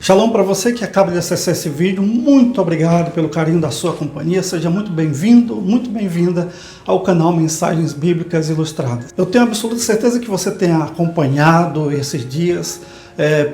Shalom para você que acaba de acessar esse vídeo, muito obrigado pelo carinho da sua companhia, seja muito bem-vindo, muito bem-vinda ao canal Mensagens Bíblicas Ilustradas. Eu tenho absoluta certeza que você tenha acompanhado esses dias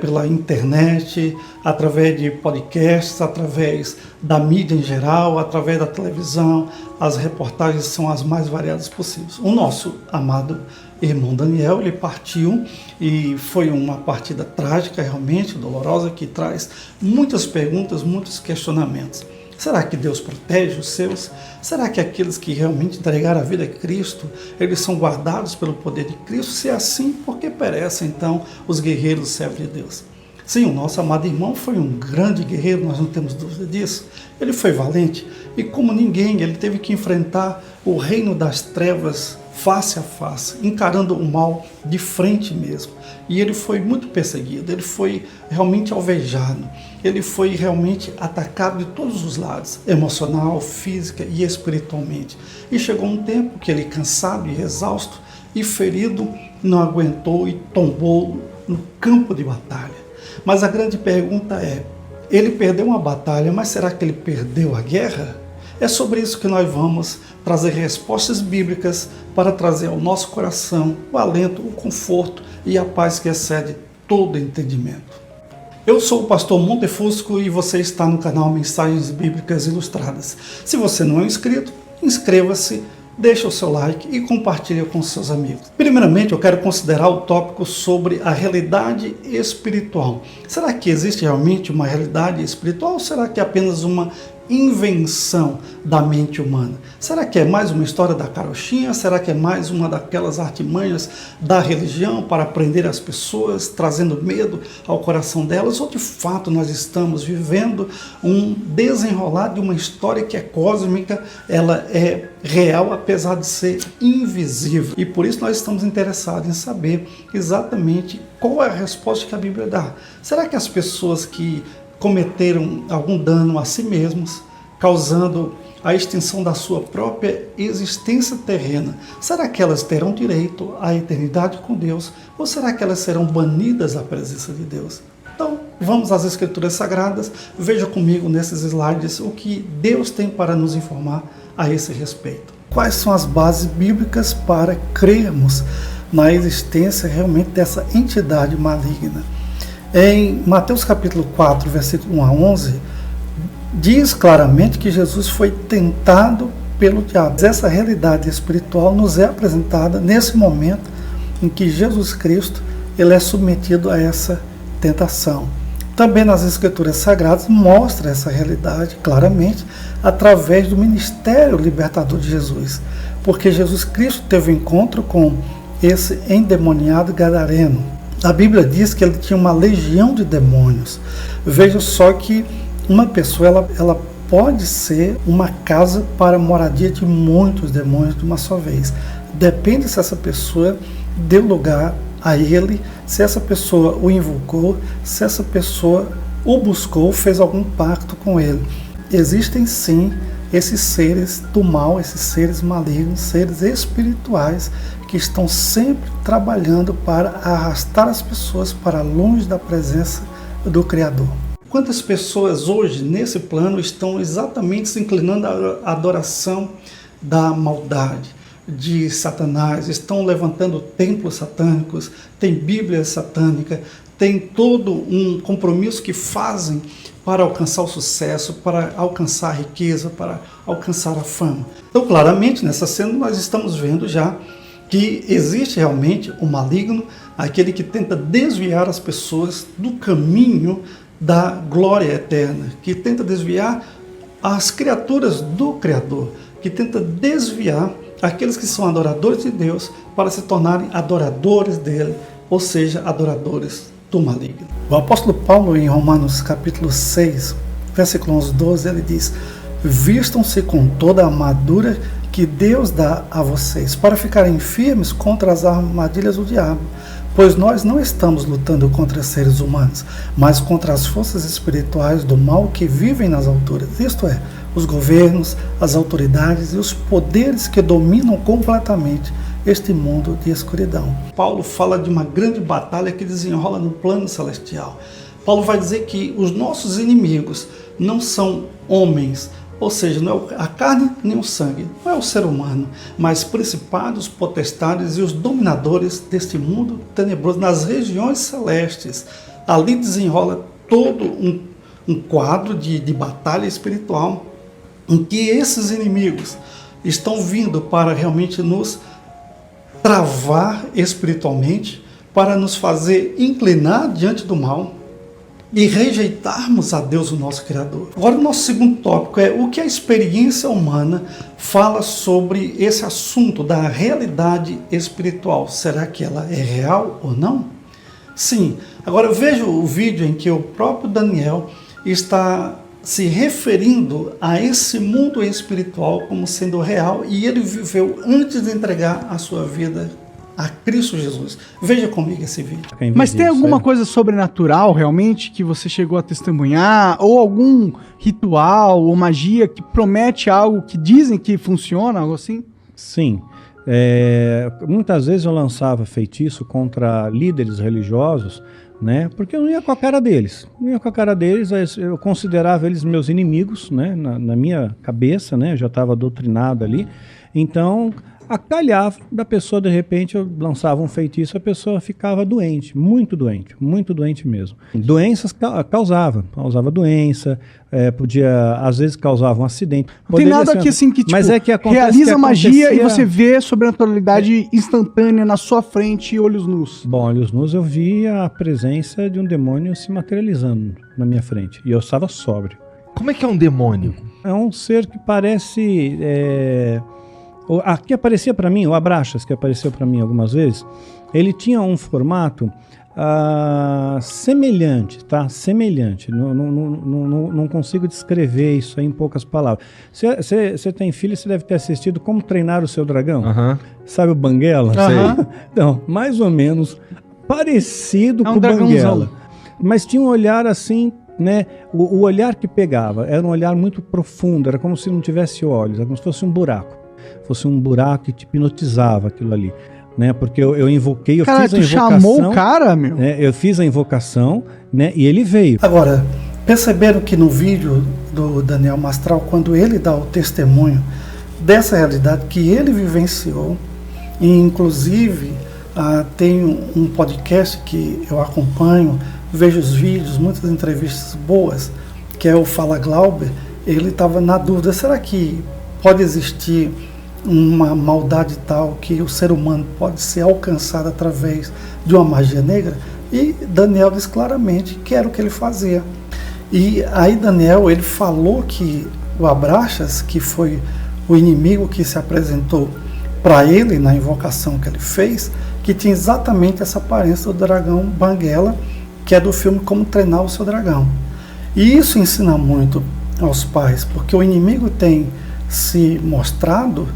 pela internet, através de podcasts, através da mídia em geral, através da televisão, as reportagens são as mais variadas possíveis. O nosso amado irmão Daniel, ele partiu e foi uma partida trágica, realmente dolorosa, que traz muitas perguntas, muitos questionamentos. Será que Deus protege os seus? Será que aqueles que realmente entregaram a vida a Cristo, eles são guardados pelo poder de Cristo? Se é assim, por que perecem então os guerreiros servos de Deus? Sim, o nosso amado irmão foi um grande guerreiro, nós não temos dúvida disso. Ele foi valente e, como ninguém, ele teve que enfrentar o reino das trevas face a face, encarando o mal de frente mesmo. E ele foi muito perseguido, ele foi realmente alvejado, ele foi realmente atacado de todos os lados, emocional, física e espiritualmente. E chegou um tempo que ele, cansado e exausto e ferido, não aguentou e tombou no campo de batalha. Mas a grande pergunta é, ele perdeu uma batalha, mas será que ele perdeu a guerra? É sobre isso que nós vamos trazer respostas bíblicas para trazer ao nosso coração o alento, o conforto e a paz que excede todo entendimento. Eu sou o pastor Montefusco e você está no canal Mensagens Bíblicas Ilustradas. Se você não é inscrito, inscreva-se, deixe o seu like e compartilhe com seus amigos. Primeiramente, eu quero considerar o tópico sobre a realidade espiritual. Será que existe realmente uma realidade espiritual ou será que é apenas uma invenção da mente humana? Será que é mais uma história da carochinha? Será que é mais uma daquelas artimanhas da religião para prender as pessoas, trazendo medo ao coração delas? Ou de fato nós estamos vivendo um desenrolar de uma história que é cósmica, ela é real apesar de ser invisível? E por isso nós estamos interessados em saber exatamente qual é a resposta que a Bíblia dá. Será que as pessoas que cometeram algum dano a si mesmos, causando a extinção da sua própria existência terrena, será que elas terão direito à eternidade com Deus ou será que elas serão banidas da presença de Deus? Então, vamos às Escrituras Sagradas, veja comigo nesses slides o que Deus tem para nos informar a esse respeito. Quais são as bases bíblicas para crermos na existência realmente dessa entidade maligna? Em Mateus capítulo 4, versículo 1 a 11, diz claramente que Jesus foi tentado pelo diabo. Essa realidade espiritual nos é apresentada nesse momento em que Jesus Cristo ele é submetido a essa tentação. Também nas Escrituras Sagradas mostra essa realidade claramente através do ministério libertador de Jesus, porque Jesus Cristo teve um encontro com esse endemoniado gadareno. A Bíblia diz que ele tinha uma legião de demônios. Veja só que uma pessoa ela pode ser uma casa para moradia de muitos demônios de uma só vez. Depende se essa pessoa deu lugar a ele, se essa pessoa o invocou, se essa pessoa o buscou, fez algum pacto com ele. Existem sim esses seres do mal, esses seres malignos, seres espirituais que estão sempre trabalhando para arrastar as pessoas para longe da presença do Criador. Quantas pessoas hoje nesse plano estão exatamente se inclinando à adoração da maldade, de Satanás, estão levantando templos satânicos, tem Bíblia satânica, tem todo um compromisso que fazem para alcançar o sucesso, para alcançar a riqueza, para alcançar a fama. Então, claramente, nessa cena nós estamos vendo já que existe realmente o maligno, aquele que tenta desviar as pessoas do caminho da glória eterna, que tenta desviar as criaturas do Criador, que tenta desviar aqueles que são adoradores de Deus para se tornarem adoradores dele, ou seja, adoradores do maligno. O apóstolo Paulo, em Romanos capítulo 6, versículo 11-12, ele diz: vistam-se com toda a armadura que Deus dá a vocês, para ficarem firmes contra as armadilhas do diabo. Pois nós não estamos lutando contra seres humanos, mas contra as forças espirituais do mal que vivem nas alturas, isto é, os governos, as autoridades e os poderes que dominam completamente este mundo de escuridão. Paulo fala de uma grande batalha que desenrola no plano celestial. Paulo vai dizer que os nossos inimigos não são homens, ou seja, não é a carne nem o sangue, não é o ser humano, mas principados, potestades e os dominadores deste mundo tenebroso nas regiões celestes. Ali desenrola todo um quadro de batalha espiritual em que esses inimigos estão vindo para realmente nos travar espiritualmente, para nos fazer inclinar diante do mal e rejeitarmos a Deus, o nosso Criador. Agora, o nosso segundo tópico é o que a experiência humana fala sobre esse assunto da realidade espiritual. Será que ela é real ou não? Sim. Agora, veja o vídeo em que o próprio Daniel está se referindo a esse mundo espiritual como sendo real, e ele viveu antes de entregar a sua vida a Cristo Jesus. Veja comigo esse vídeo. Mas tem alguma coisa sobrenatural realmente que você chegou a testemunhar? Ou algum ritual ou magia que promete algo que dizem que funciona, algo assim? Sim. Muitas vezes eu lançava feitiço contra líderes religiosos, né? Porque eu não ia com a cara deles. Eu considerava eles meus inimigos, né? Na minha cabeça, né? Eu já estava doutrinado ali. Então, acalhava da pessoa, de repente eu lançava um feitiço, a pessoa ficava doente, muito doente mesmo. Doenças causava doença, às vezes causava um acidente. Não tem nada aqui assim que, tipo, mas é que realiza magia e você vê sobrenaturalidade instantânea na sua frente e olhos nus. Bom, olhos nus eu via a presença de um demônio se materializando na minha frente e eu estava sóbrio. Como é que é um demônio? É um ser que parece... Aqui aparecia para mim, o Abraxas, que apareceu para mim algumas vezes, ele tinha um formato semelhante, tá? Semelhante. Não consigo descrever isso aí em poucas palavras. Você tem filho, você deve ter assistido Como Treinar o Seu Dragão. Sabe o Banguela? Sei. Então, mais ou menos parecido com o dragãozão. Banguela. Mas tinha um olhar assim, né? O olhar que pegava era um olhar muito profundo, era como se não tivesse olhos, era como se fosse um buraco. Fosse um buraco que te hipnotizava aquilo ali, né? Porque eu invoquei, Cara, fiz a invocação. Chamou o cara, meu? Né? Eu fiz a invocação, né? E ele veio. Agora, perceberam que no vídeo do Daniel Mastral, quando ele dá o testemunho dessa realidade que ele vivenciou, e inclusive tem um podcast que eu acompanho, vejo os vídeos, muitas entrevistas boas, que é o Fala Glauber. Ele estava na dúvida, será que pode existir uma maldade tal que o ser humano pode ser alcançado através de uma magia negra? E Daniel diz claramente que era o que ele fazia. E aí Daniel, ele falou que o Abraxas, que foi o inimigo que se apresentou para ele na invocação que ele fez, que tinha exatamente essa aparência do dragão Banguela, que é do filme Como Treinar o Seu Dragão. E isso ensina muito aos pais, porque o inimigo tem se mostrado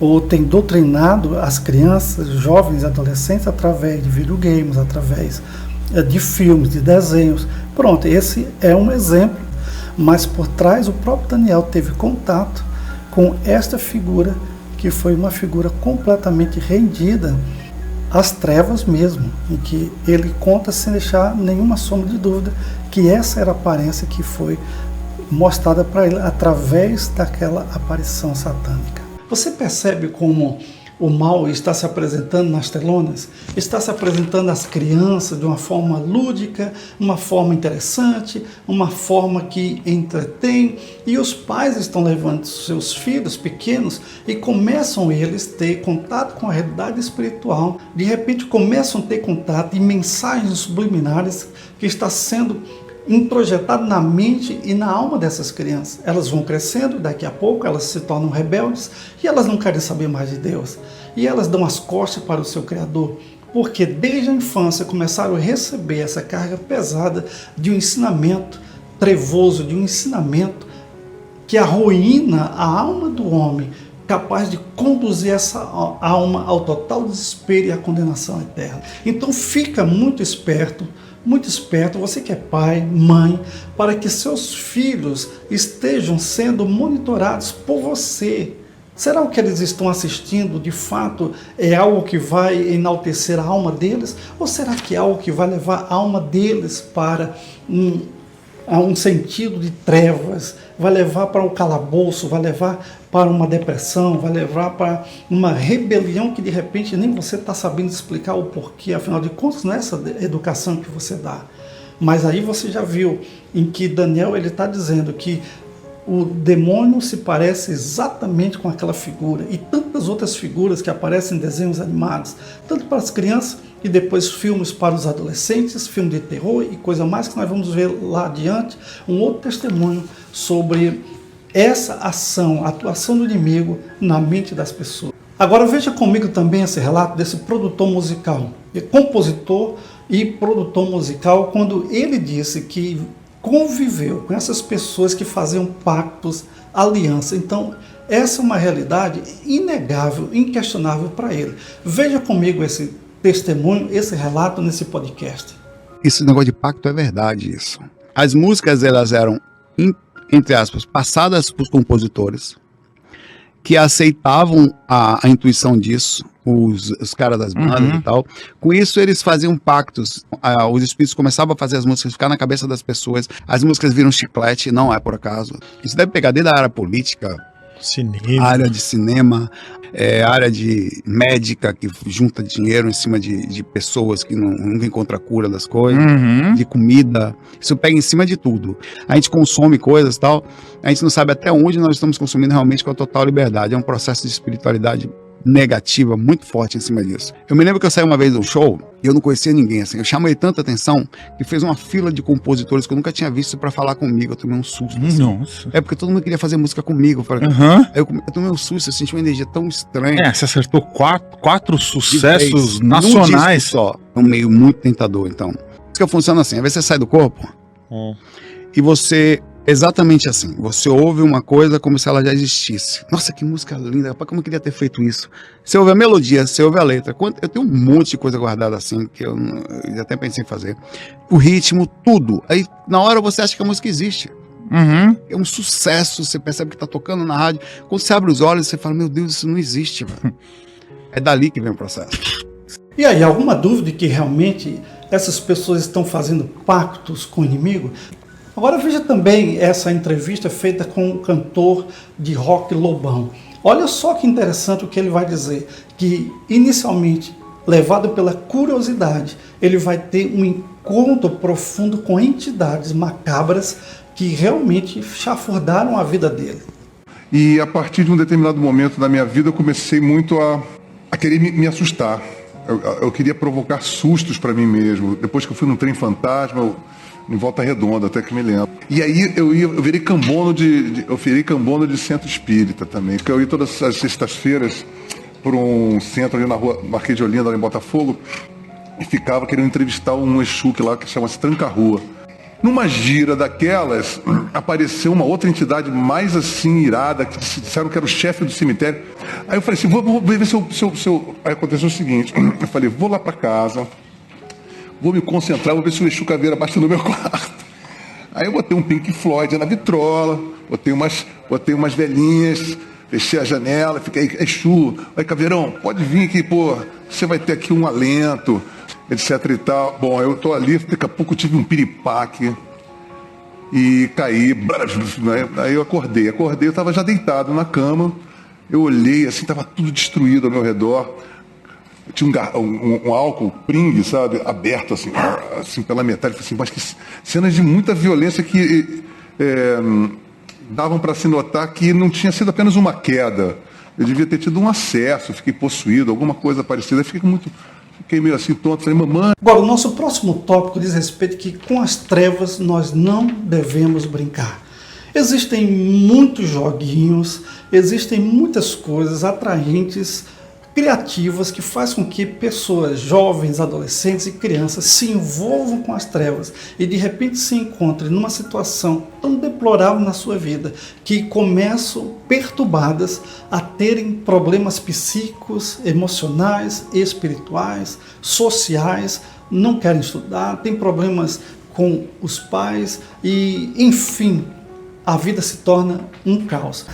ou tem doutrinado as crianças, jovens e adolescentes através de videogames, através de filmes, de desenhos. Pronto, esse é um exemplo, mas por trás o próprio Daniel teve contato com esta figura, que foi uma figura completamente rendida às trevas mesmo, em que ele conta sem deixar nenhuma sombra de dúvida que essa era a aparência que foi mostrada para ele através daquela aparição satânica. Você percebe como o mal está se apresentando nas telonas? Está se apresentando às crianças de uma forma lúdica, uma forma interessante, uma forma que entretém, e os pais estão levando seus filhos pequenos e começam eles a ter contato com a realidade espiritual, de repente começam a ter contato em mensagens subliminares que está sendo introjetado na mente e na alma dessas crianças. Elas vão crescendo, daqui a pouco elas se tornam rebeldes e elas não querem saber mais de Deus. E elas dão as costas para o seu Criador, porque desde a infância começaram a receber essa carga pesada de um ensinamento trevoso, de um ensinamento que arruína a alma do homem, capaz de conduzir essa alma ao total desespero e à condenação eterna. Então fica muito esperto, você que é pai, mãe, para que seus filhos estejam sendo monitorados por você, Será que eles estão assistindo, de fato, é algo que vai enaltecer a alma deles? Ou será que é algo que vai levar a alma deles para um sentido de trevas, vai levar para o calabouço, vai levar para uma depressão, vai levar para uma rebelião que de repente nem você está sabendo explicar o porquê, afinal de contas não é essa educação que você dá. Mas aí você já viu em que Daniel ele está dizendo que o demônio se parece exatamente com aquela figura e tantas outras figuras que aparecem em desenhos animados, tanto para as crianças e depois filmes para os adolescentes, filme de terror e coisa mais que nós vamos ver lá adiante, um outro testemunho sobre essa ação, a atuação do inimigo na mente das pessoas. Agora veja comigo também esse relato desse produtor musical, compositor e produtor musical, quando ele disse que conviveu com essas pessoas que faziam pactos, aliança. Então, essa é uma realidade inegável, inquestionável para ele. Veja comigo esse testemunho, esse relato nesse podcast. Esse negócio de pacto é verdade, isso. As músicas, elas eram, entre aspas, passadas por compositores que aceitavam a intuição disso, os caras das bandas e tal. Com isso, eles faziam pactos. Os espíritos começavam a fazer as músicas ficar na cabeça das pessoas. As músicas viram chiclete, não é por acaso. Isso deve pegar desde a área política, área de cinema, área de médica, que junta dinheiro em cima de pessoas que nunca encontram a cura das coisas, de comida. Isso pega em cima de tudo. A gente consome coisas e tal, a gente não sabe até onde nós estamos consumindo realmente com a total liberdade. É um processo de espiritualidade negativa muito forte em cima disso. Eu me lembro que eu saí uma vez de um show e eu não conhecia ninguém, assim. Eu chamei tanta atenção que fez uma fila de compositores que eu nunca tinha visto pra falar comigo. Eu tomei um susto. Assim. Nossa. É porque todo mundo queria fazer música comigo. Aí eu tomei um susto, eu senti uma energia tão estranha. Você acertou quatro sucessos nacionais. Só. É um meio muito tentador, então. Isso que funciona assim, às vezes você sai do corpo e você... Exatamente assim, você ouve uma coisa como se ela já existisse. Nossa, que música linda, rapaz, como eu queria ter feito isso. Você ouve a melodia, você ouve a letra. Eu tenho um monte de coisa guardada assim, que eu até pensei em fazer. O ritmo, tudo. Aí, na hora, você acha que a música existe. É um sucesso, você percebe que tá tocando na rádio. Quando você abre os olhos, você fala, meu Deus, isso não existe, velho. É dali que vem o processo. E aí, alguma dúvida de que realmente essas pessoas estão fazendo pactos com o inimigo? Agora veja também essa entrevista feita com o cantor de rock Lobão. Olha só que interessante o que ele vai dizer, que inicialmente, levado pela curiosidade, ele vai ter um encontro profundo com entidades macabras que realmente chafurdaram a vida dele. E a partir de um determinado momento da minha vida eu comecei muito a querer me assustar. Eu queria provocar sustos para mim mesmo. Depois que eu fui num trem fantasma, em Volta Redonda, até que me lembro. E aí eu virei cambono de centro espírita também. Porque eu ia todas as sextas-feiras por um centro ali na rua Marquês de Olinda, ali em Botafogo, e ficava querendo entrevistar um Exu lá que chama-se Tranca-Rua. Numa gira daquelas, apareceu uma outra entidade mais assim irada, que disseram que era o chefe do cemitério. Aí eu falei assim, vou ver se eu... Aí aconteceu o seguinte, eu falei, vou lá para casa, vou me concentrar, vou ver se o Exu Caveira bate no meu quarto. Aí eu botei um Pink Floyd na vitrola, botei umas velhinhas, fechei a janela, fiquei, Exu, aí Caveirão, pode vir aqui, pô, você vai ter aqui um alento, etc e tal. Bom, eu tô ali, daqui a pouco eu tive um piripaque e caí, aí eu acordei, eu tava já deitado na cama, eu olhei, assim, tava tudo destruído ao meu redor. Tinha um álcool Pring, sabe, aberto assim pela metade. Eu falei assim, mas que cenas de muita violência que davam para se notar que não tinha sido apenas uma queda. Eu devia ter tido um acesso, fiquei possuído, alguma coisa parecida. Fiquei meio assim tonto, falei, mamãe... Agora, o nosso próximo tópico diz respeito que com as trevas nós não devemos brincar. Existem muitos joguinhos, existem muitas coisas atraentes, criativas, que faz com que pessoas jovens, adolescentes e crianças se envolvam com as trevas e de repente se encontrem numa situação tão deplorável na sua vida que começam perturbadas a terem problemas psíquicos, emocionais, espirituais, sociais, não querem estudar, têm problemas com os pais e, enfim, a vida se torna um caos.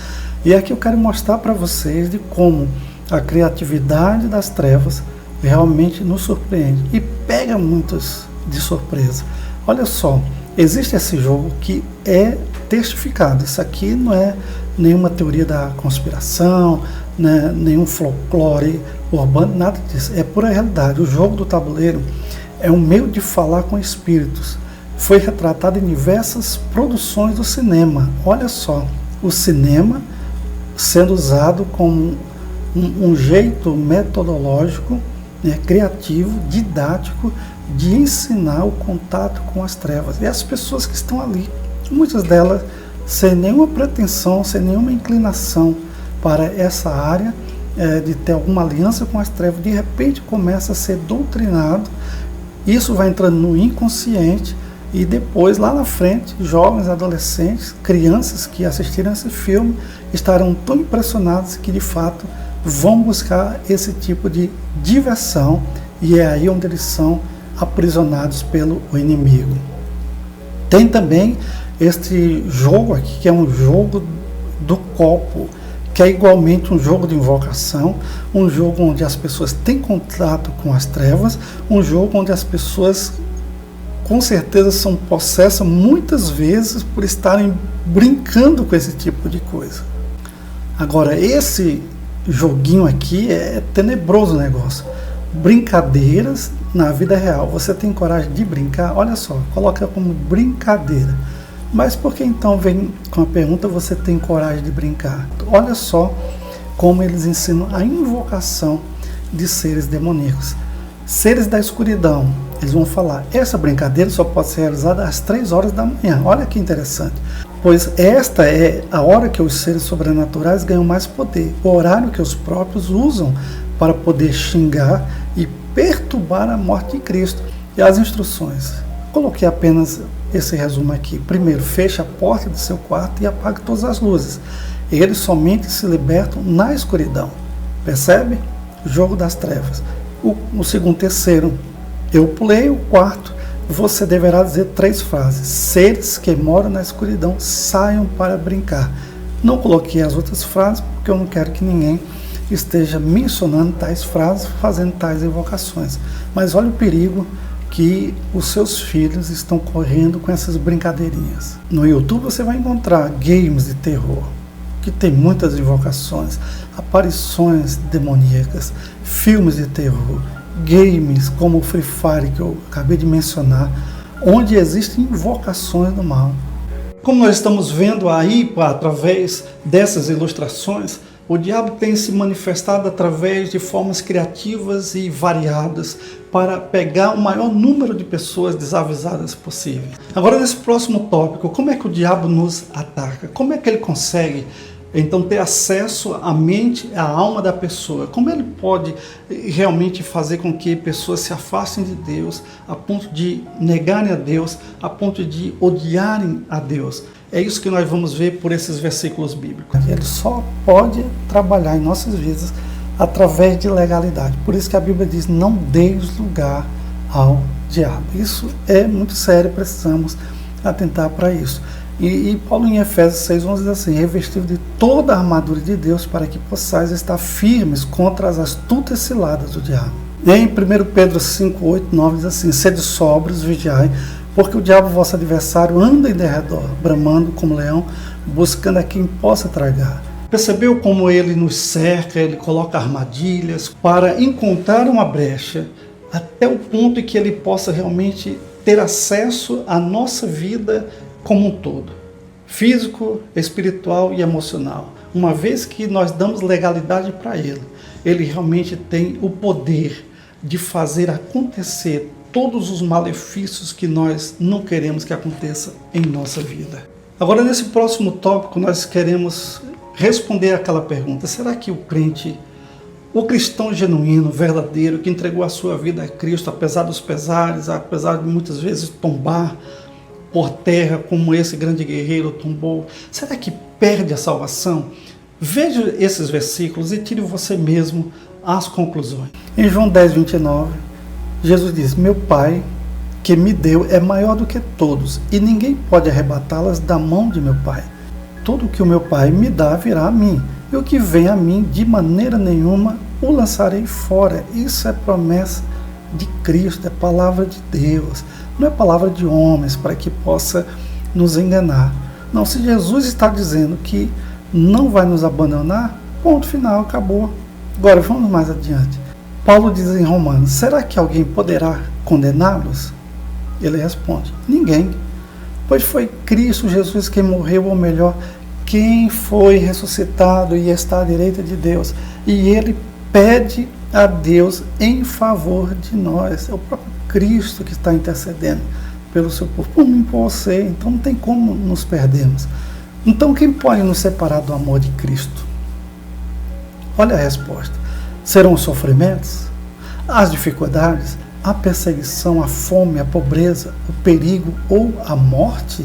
E aqui eu quero mostrar para vocês de como a criatividade das trevas realmente nos surpreende e pega muitos de surpresa. Olha só, existe esse jogo que é testificado. Isso aqui não é nenhuma teoria da conspiração, né, nenhum folclore urbano, nada disso. É pura realidade. O jogo do tabuleiro é um meio de falar com espíritos. Foi retratado em diversas produções do cinema. Olha só, o cinema sendo usado como um jeito metodológico, né, criativo, didático, de ensinar o contato com as trevas. E as pessoas que estão ali, muitas delas sem nenhuma pretensão, sem nenhuma inclinação para essa área, de ter alguma aliança com as trevas, de repente começa a ser doutrinado. Isso vai entrando no inconsciente e depois, lá na frente, jovens, adolescentes, crianças que assistiram esse filme estarão tão impressionados que de fato vão buscar esse tipo de diversão, e é aí onde eles são aprisionados pelo inimigo. Tem também este jogo aqui, que é um jogo do copo, que é igualmente um jogo de invocação, um jogo onde as pessoas têm contato com as trevas, um jogo onde as pessoas com certeza são possessas muitas vezes por estarem brincando com esse tipo de coisa. Agora, esse joguinho aqui é tenebroso o negócio. Brincadeiras na vida real. Você tem coragem de brincar? Olha só, coloca como brincadeira. Mas por que então vem com a pergunta, você tem coragem de brincar? Olha só como eles ensinam a invocação de seres demoníacos. Seres da escuridão, eles vão falar, essa brincadeira só pode ser realizada às 3 horas da manhã. Olha que interessante. Pois esta é a hora que os seres sobrenaturais ganham mais poder. O horário que os próprios usam para poder xingar e perturbar a morte de Cristo. E as instruções. Coloquei apenas esse resumo aqui. Primeiro, feche a porta do seu quarto e apague todas as luzes. Eles somente se libertam na escuridão. Percebe? O jogo das trevas. O segundo, terceiro, eu pulei o quarto. Você deverá dizer 3 frases. Seres que moram na escuridão, saiam para brincar. Não coloquei as outras frases porque eu não quero que ninguém esteja mencionando tais frases, fazendo tais invocações. Mas olha o perigo que os seus filhos estão correndo com essas brincadeirinhas. No YouTube você vai encontrar games de terror, que tem muitas invocações, aparições demoníacas, filmes de terror, games como o Free Fire, que eu acabei de mencionar, onde existem invocações do mal. Como nós estamos vendo aí, através dessas ilustrações, o diabo tem se manifestado através de formas criativas e variadas para pegar o maior número de pessoas desavisadas possível. Agora, nesse próximo tópico, como é que o diabo nos ataca? Como é que ele consegue, então, ter acesso à mente, à alma da pessoa? Como ele pode realmente fazer com que pessoas se afastem de Deus, a ponto de negarem a Deus, a ponto de odiarem a Deus? É isso que nós vamos ver por esses versículos bíblicos. Ele só pode trabalhar em nossas vidas através de legalidade. Por isso que a Bíblia diz, não deis lugar ao diabo. Isso é muito sério, precisamos atentar para isso. E Paulo em Efésios 6:11 diz assim, revestido de toda a armadura de Deus para que possais estar firmes contra as astutas ciladas do diabo. E em 1 Pedro 5:8-9 diz assim, sede sóbrios, vigiai, porque o diabo, vosso adversário, anda em derredor, bramando como leão, buscando a quem possa tragar. Percebeu como ele nos cerca, ele coloca armadilhas para encontrar uma brecha, até o ponto em que ele possa realmente ter acesso à nossa vida como um todo, físico, espiritual e emocional. Uma vez que nós damos legalidade para ele, ele realmente tem o poder de fazer acontecer todos os malefícios que nós não queremos que aconteça em nossa vida. Agora, nesse próximo tópico, nós queremos responder aquela pergunta, será que o crente, o cristão genuíno, verdadeiro, que entregou a sua vida a Cristo, apesar dos pesares, apesar de muitas vezes tombar por terra, como esse grande guerreiro tombou, será que perde a salvação? Veja esses versículos e tire você mesmo as conclusões. Em João 10:29, Jesus diz, meu Pai que me deu é maior do que todos, e ninguém pode arrebatá-las da mão de meu Pai. tudo que o meu Pai me dá virá a mim, e o que vem a mim, de maneira nenhuma o lançarei fora. Isso é promessa de Cristo, é palavra de Deus, não é palavra de homens para que possa nos enganar. Não, se Jesus está dizendo que não vai nos abandonar, ponto final, acabou. Agora vamos mais adiante. Paulo diz em Romanos: será que alguém poderá condená-los? Ele responde: ninguém, pois foi Cristo Jesus quem morreu, ou melhor, quem foi ressuscitado e está à direita de Deus, e ele pede a Deus em favor de nós. É o próprio Cristo que está intercedendo pelo seu povo, por mim, por você. Então não tem como nos perdermos. Então quem pode nos separar do amor de Cristo? Olha a resposta: serão os sofrimentos, as dificuldades, a perseguição, a fome, a pobreza, o perigo ou a morte?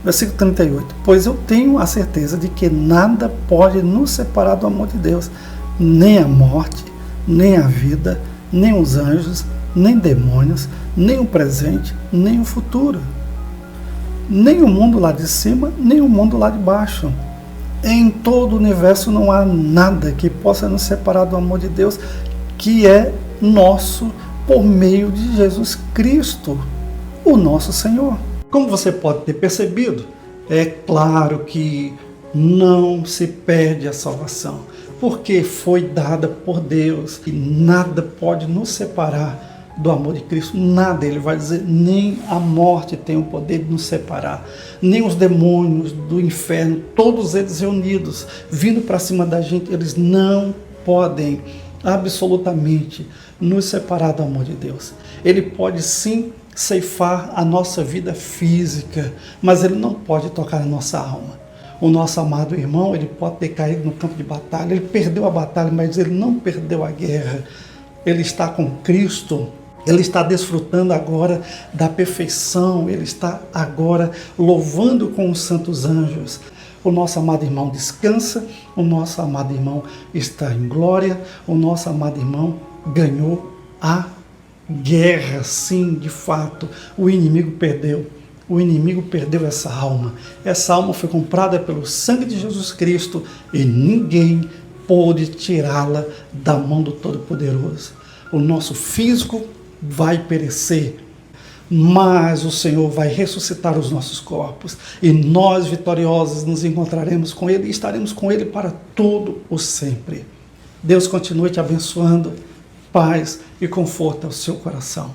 Versículo 38. Pois eu tenho a certeza de que nada pode nos separar do amor de Deus, nem a morte, nem a vida, nem os anjos, nem demônios, nem o presente, nem o futuro, nem o mundo lá de cima, nem o mundo lá de baixo. Em todo o universo não há nada que possa nos separar do amor de Deus, que é nosso por meio de Jesus Cristo, o nosso Senhor. Como você pode ter percebido, é claro que não se perde a salvação, porque foi dada por Deus, e nada pode nos separar do amor de Cristo, nada. Ele vai dizer: nem a morte tem o poder de nos separar, nem os demônios do inferno, todos eles reunidos, vindo para cima da gente, eles não podem absolutamente nos separar do amor de Deus. Ele pode sim ceifar a nossa vida física, mas ele não pode tocar a nossa alma. O nosso amado irmão, ele pode ter caído no campo de batalha, ele perdeu a batalha, mas ele não perdeu a guerra. Ele está com Cristo, ele está desfrutando agora da perfeição, ele está agora louvando com os santos anjos. O nosso amado irmão descansa, o nosso amado irmão está em glória, o nosso amado irmão ganhou a guerra, sim, de fato. O inimigo perdeu. O inimigo perdeu essa alma. Essa alma foi comprada pelo sangue de Jesus Cristo e ninguém pôde tirá-la da mão do Todo-Poderoso. O nosso físico vai perecer, mas o Senhor vai ressuscitar os nossos corpos e nós, vitoriosos, nos encontraremos com Ele e estaremos com Ele para todo o sempre. Deus continue te abençoando, paz e conforto ao seu coração.